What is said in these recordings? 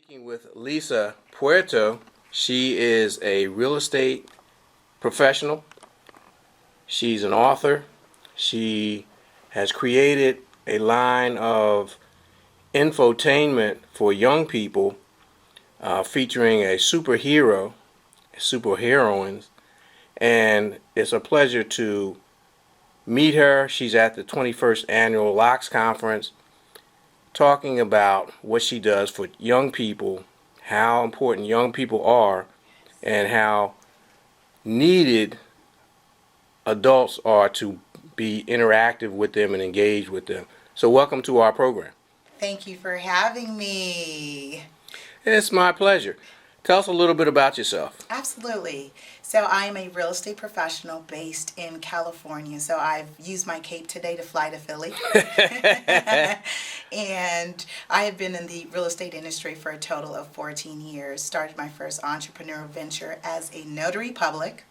Speaking with Lisa Puerto. She is a real estate professional. She's an author. She has created a line of infotainment for young people featuring a superheroines, and it's a pleasure to meet her. She's at the 21st Annual Locks Conference talking about what she does for young people, how important young people are, and how needed adults are to be interactive with them and engage with them. So welcome to our program. Thank you for having me. It's my pleasure. Tell us a little bit about yourself. Absolutely. So I'm a real estate professional based in California. So I've used my cape today to fly to Philly. And I have been in the real estate industry for a total of 14 years. Started my first entrepreneurial venture as a notary public.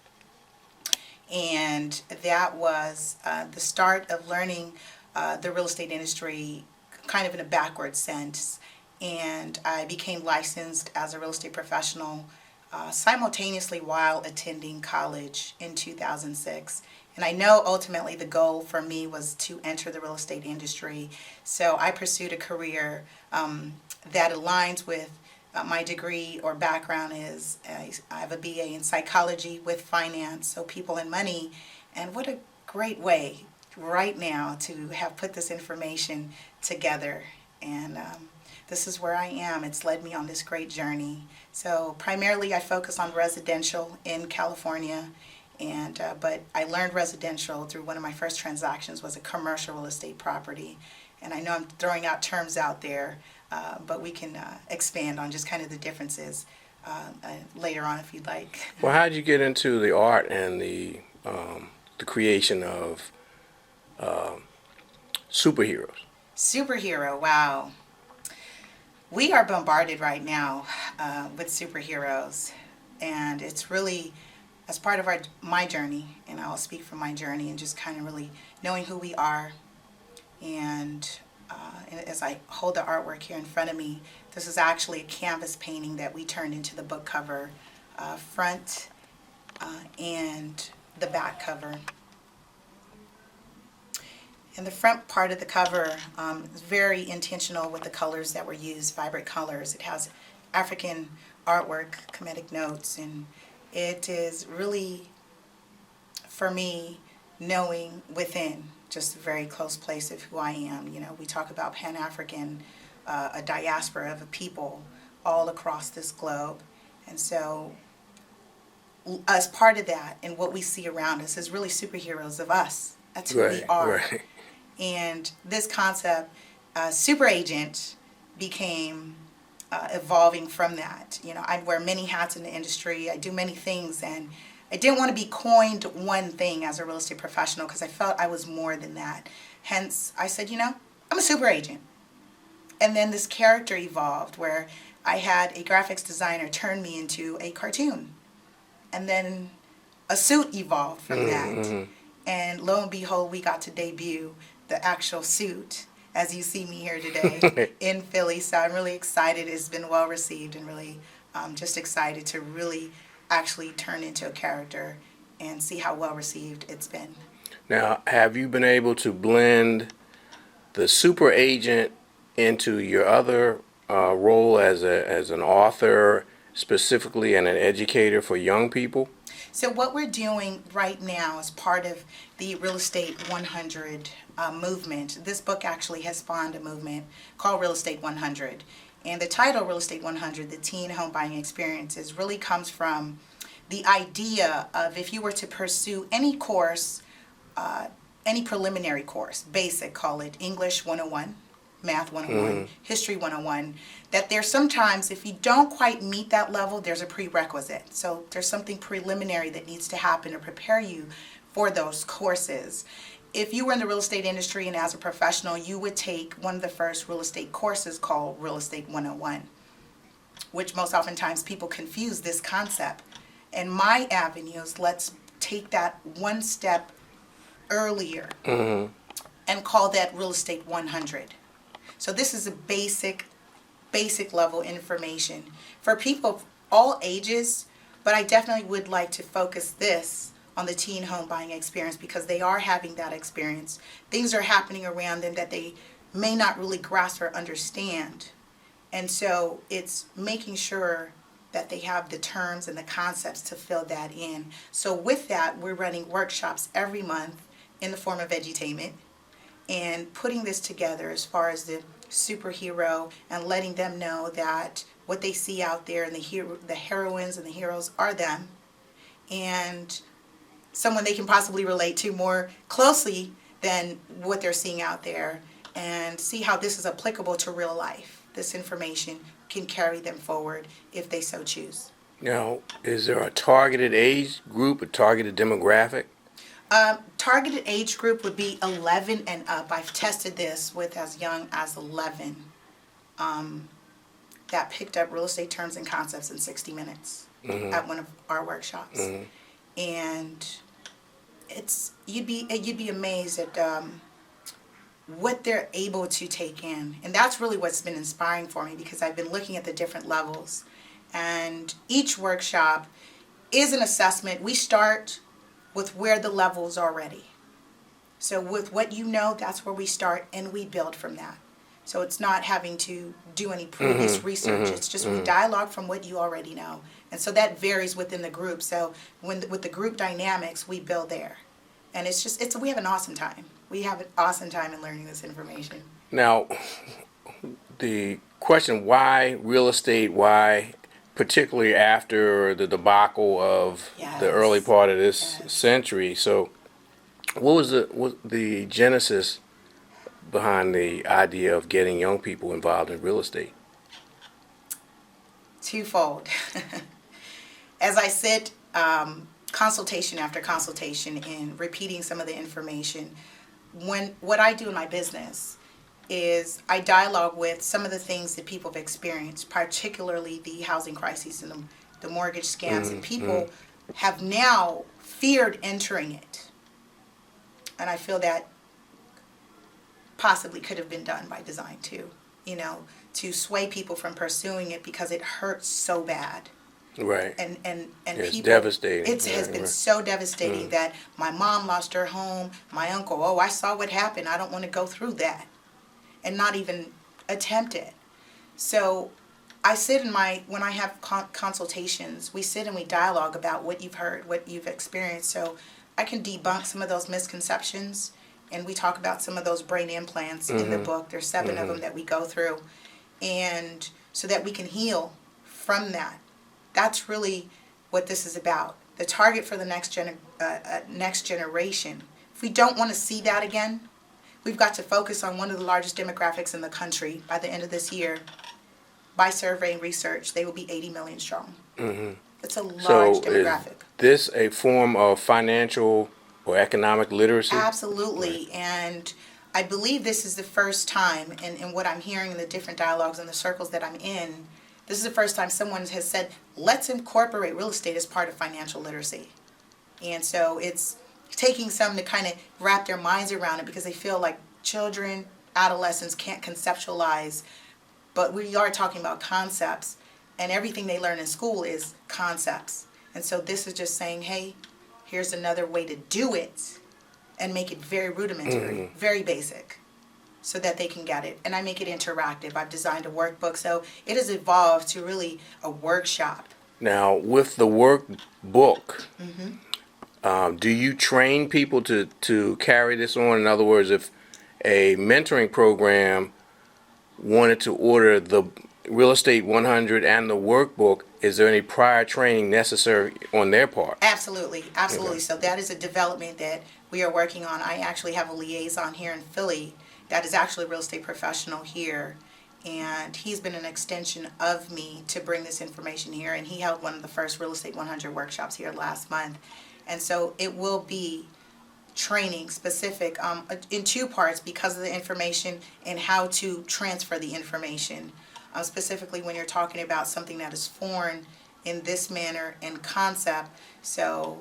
And that was the start of learning the real estate industry kind of in a backward sense. And I became licensed as a real estate professional simultaneously while attending college in 2006. And I know ultimately the goal for me was to enter the real estate industry. So I pursued a career that aligns with my degree or background is I have a BA in psychology with finance, so people and money. And what a great way right now to have put this information together. And this is where I am. It's led me on this great journey. So primarily I focus on residential in California, and but I learned residential through one of my first transactions was a commercial real estate property. And I know I'm throwing out terms out there, but we can expand on just kind of the differences later on if you'd like. Well, how did you get into the art and the creation of superheroes? Superhero, wow. We are bombarded right now with superheroes, and it's really as part of my journey, and I'll speak from my journey and just kind of really knowing who we are. And as I hold the artwork here in front of me, this is actually a canvas painting that we turned into the book cover, front and the back cover. And the front part of the cover is very intentional with the colors that were used, vibrant colors. It has African artwork, comedic notes, and it is really, for me, knowing within just a very close place of who I am. You know, we talk about Pan-African, a diaspora of a people all across this globe. And so as part of that and what we see around us is really superheroes of us. That's who we are. Right. And this concept, super agent, became evolving from that. You know, I wear many hats in the industry. I do many things, and I didn't want to be coined one thing as a real estate professional because I felt I was more than that. Hence, I said, you know, I'm a super agent. And then this character evolved where I had a graphics designer turn me into a cartoon. And then a suit evolved from that. And lo and behold, we got to debut the actual suit as you see me here today in Philly. So I'm really excited. It's been well received, and really just excited to really actually turn into a character and see how well received it's been. Now, have you been able to blend the super agent into your other role as an author specifically and an educator for young people? So what we're doing right now is part of the Real Estate 100 movement. This book actually has spawned a movement called Real Estate 100. And the title Real Estate 100, the Teen Home Buying Experiences, really comes from the idea of if you were to pursue any course, any preliminary course, basic, call it English 101, Math 101, History 101, that there's sometimes, if you don't quite meet that level, there's a prerequisite. So there's something preliminary that needs to happen to prepare you for those courses. If you were in the real estate industry and as a professional, you would take one of the first real estate courses called Real Estate 101, which most oftentimes people confuse this concept. And my avenue is let's take that one step earlier and call that Real Estate 100. So this is a basic basic level information for people of all ages, but I definitely would like to focus this on the teen home buying experience because they are having that experience. Things are happening around them that they may not really grasp or understand. And so it's making sure that they have the terms and the concepts to fill that in. So with that, we're running workshops every month in the form of edutainment and putting this together as far as the superhero and letting them know that what they see out there and the heroines and the heroes are them and someone they can possibly relate to more closely than what they're seeing out there, and see how this is applicable to real life. This information can carry them forward if they so choose. Now, is there a targeted age group, a targeted demographic? Targeted age group would be 11 and up. I've tested this with as young as 11. That picked up real estate terms and concepts in 60 minutes at one of our workshops. And you'd be amazed at what they're able to take in. And that's really what's been inspiring for me, because I've been looking at the different levels. And each workshop is an assessment. We start with where the levels are already. So with what you know, that's where we start, and we build from that. So it's not having to do any previous research. It's just we dialogue from what you already know. And so that varies within the group. So with the group dynamics, we build there. And we have an awesome time. We have an awesome time in learning this information. Now, the question, why real estate, why particularly after the debacle of the early part of this century. So what was the genesis behind the idea of getting young people involved in real estate? Twofold. As I sit consultation after consultation and repeating some of the information, what I do in my business is I dialogue with some of the things that people have experienced, particularly the housing crises and the mortgage scams, and people have now feared entering it. And I feel that possibly could have been done by design too, to sway people from pursuing it because it hurts so bad. Right. And it's people, devastating. It has been so devastating that my mom lost her home, my uncle, I saw what happened, I don't want to go through that, and not even attempt it. So I sit when I have consultations, we sit and we dialogue about what you've heard, what you've experienced, so I can debunk some of those misconceptions, and we talk about some of those brain implants in the book. There's 7 of them that we go through, and so that we can heal from that. That's really what this is about. The target for the next generation. If we don't want to see that again, we've got to focus on one of the largest demographics in the country. By the end of this year, by survey and research, they will be 80 million strong. It's a large demographic. Is this a form of financial or economic literacy? Absolutely. Right. And I believe this is the first time, and what I'm hearing in the different dialogues and the circles that I'm in, this is the first time someone has said, let's incorporate real estate as part of financial literacy. And so it's taking some to kind of wrap their minds around it, because they feel like children, adolescents can't conceptualize. But we are talking about concepts, and everything they learn in school is concepts. And so this is just saying, hey, here's another way to do it, and make it very rudimentary, very basic, so that they can get it. And I make it interactive. I've designed a workbook, so it has evolved to really a workshop. Now, with the workbook, do you train people to carry this on? In other words, if a mentoring program wanted to order the Real Estate 100 and the workbook, is there any prior training necessary on their part? Absolutely. Okay. So that is a development that we are working on. I actually have a liaison here in Philly that is actually a real estate professional here, and he's been an extension of me to bring this information here, and he held one of the first Real Estate 100 workshops here last month. And so it will be training specific in 2 parts because of the information and how to transfer the information. Specifically when you're talking about something that is foreign in this manner and concept. So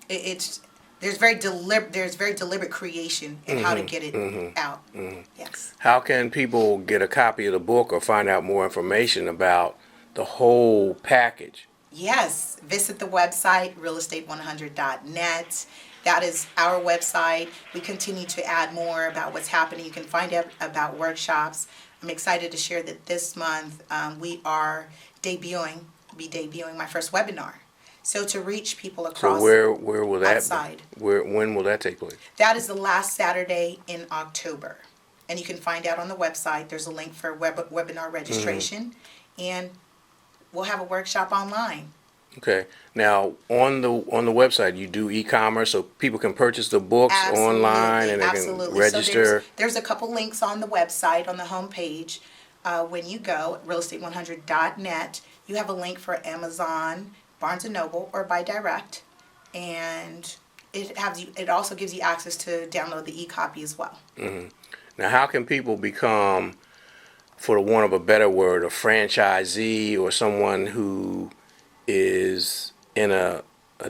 it's there's very deliberate creation in how to get it out. Yes. How can people get a copy of the book or find out more information about the whole package? Yes, visit the website realestate100.net. That is our website. We continue to add more about what's happening. You can find out about workshops. I'm excited to share that this month we are debuting my first webinar. So to reach people So across where will that outside. when will that take place? That is the last Saturday in October. And you can find out on the website. There's a link for webinar registration. And we'll have a workshop online. Okay. Now on the website you do e-commerce, so people can purchase the books online and they can register. So there's a couple links on the website on the home page. When you go realestate100.net, you have a link for Amazon, Barnes and Noble, or by direct, and it also gives you access to download the e-copy as well. Now, how can people become, for the want of a better word, a franchisee or someone who is in a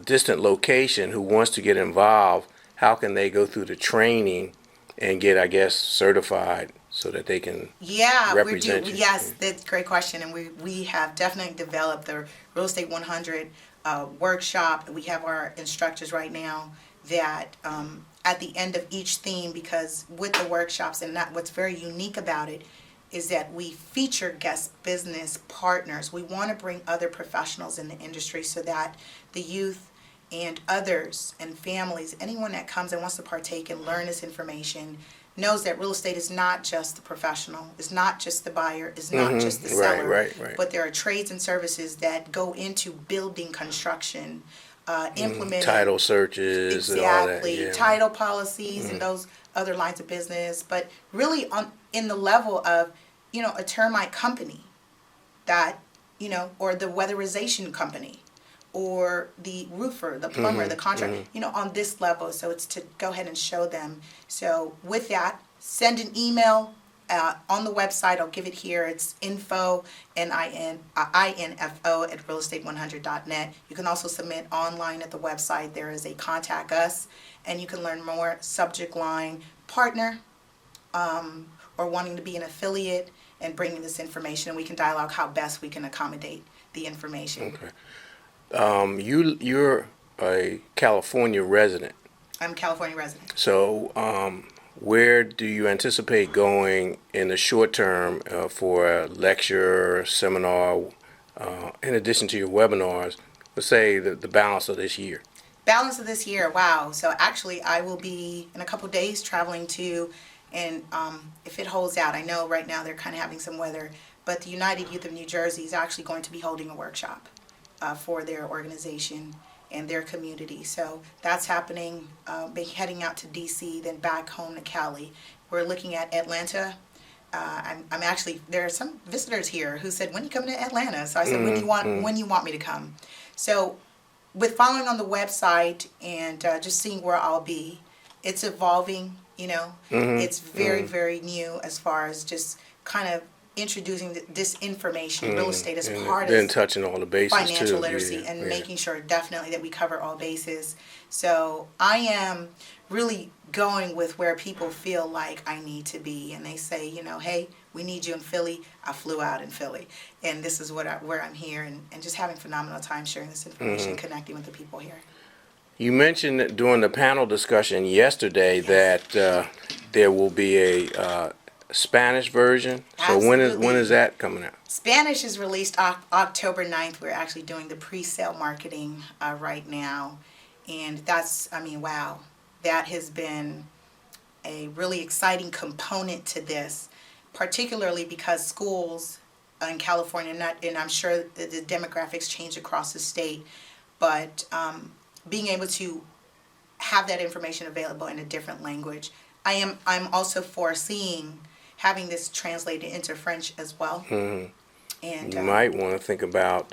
distant location who wants to get involved? How can they go through the training and get, I guess, certified so that they can represent you? Yes, that's a great question. And we have definitely developed the Real Estate 100 workshop. We have our instructors right now that at the end of each theme, because with the workshops, and what's very unique about it is that we feature guest business partners. We want to bring other professionals in the industry so that the youth and others and families, anyone that comes and wants to partake and learn this information, knows that real estate is not just the professional, it's not just the buyer, it's not just the seller, Right. but there are trades and services that go into building construction, implementing Title searches and all that. Yeah. title policies and those other lines of business, but really in the level of, a termite company that, or the weatherization company, or the roofer, the plumber, the contractor, on this level. So it's to go ahead and show them. So with that, send an email on the website. I'll give it here. It's info, info at realestate100.net. You can also submit online at the website. There is a contact us, and you can learn more. Subject line, partner, or wanting to be an affiliate and bringing this information. We can dialogue how best we can accommodate the information. Okay. You're a California resident. I'm a California resident. So, where do you anticipate going in the short term for a lecture, seminar, in addition to your webinars? Let's say the balance of this year. Balance of this year, wow. So actually, I will be in a couple days traveling to, and if it holds out, I know right now they're kind of having some weather, but the United Youth of New Jersey is actually going to be holding a workshop for their organization and their community. So that's happening. Be heading out to DC, then back home to Cali. We're looking at Atlanta. I'm actually, there are some visitors here who said, "When are you coming to Atlanta?" So I said, "When you want me to come?" So with following on the website and just seeing where I'll be, it's evolving. It's very very new as far as just kind of introducing this information, real estate as part of then touching all the bases financial too. literacy, and making sure definitely that we cover all bases. So I am really going with where people feel like I need to be, and they say, hey, we need you in Philly. I flew out in Philly, and this is where I'm here, and just having phenomenal time sharing this information, connecting with the people here. You mentioned during the panel discussion yesterday that there will be a Spanish version. Absolutely. So when is that coming out? Spanish is released October 9th. We're actually doing the pre-sale marketing right now. And that's, wow. That has been a really exciting component to this, particularly because schools in California, and I'm sure the demographics change across the state, but being able to have that information available in a different language. I'm also foreseeing having this translated into French as well. And you might want to think about,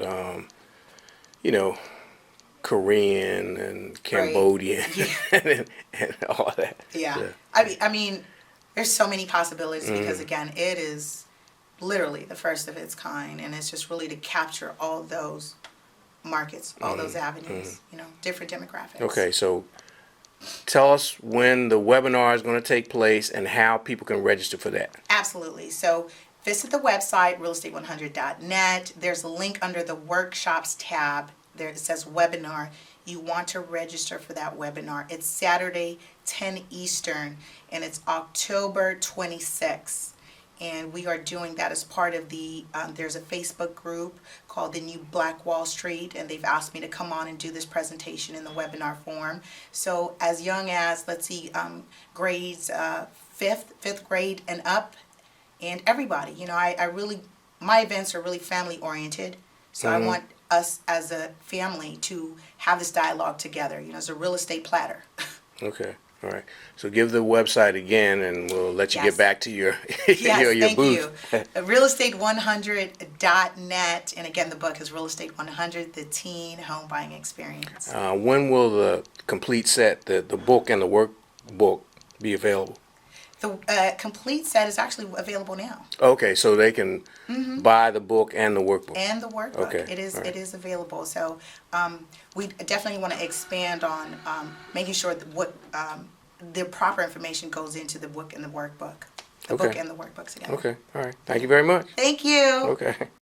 Korean and Cambodian and all that. Yeah. I mean, there's so many possibilities because, again, it is literally the first of its kind, and it's just really to capture all those markets, all those avenues, different demographics. Okay, so tell us when the webinar is going to take place and how people can register for that. Absolutely. So visit the website, realestate100.net. There's a link under the workshops tab. There it says webinar. You want to register for that webinar. It's Saturday, 10 Eastern, and it's October 26th. And we are doing that as part of there's a Facebook group called the New Black Wall Street, and they've asked me to come on and do this presentation in the webinar form. So as young as, let's see, grades fifth grade and up, and everybody. I really, my events are really family oriented, so I want us as a family to have this dialogue together, as a real estate platter. Okay. All right. So give the website again, and we'll let you Yes. get back to your Yes, your thank booth. you. Realestate100.net, and again, the book is Real Estate 100, The Teen Home Buying Experience. When will the complete set, the book and the workbook, be available? The complete set is actually available now, Okay, so they can buy the book and the workbook. and the workbook. Okay, It is all right. it is available. So we definitely want to expand on making sure that the proper information goes into the book and the workbook. The book Okay. and the workbooks together. Okay, all right. Thank you very much. Thank you. Okay.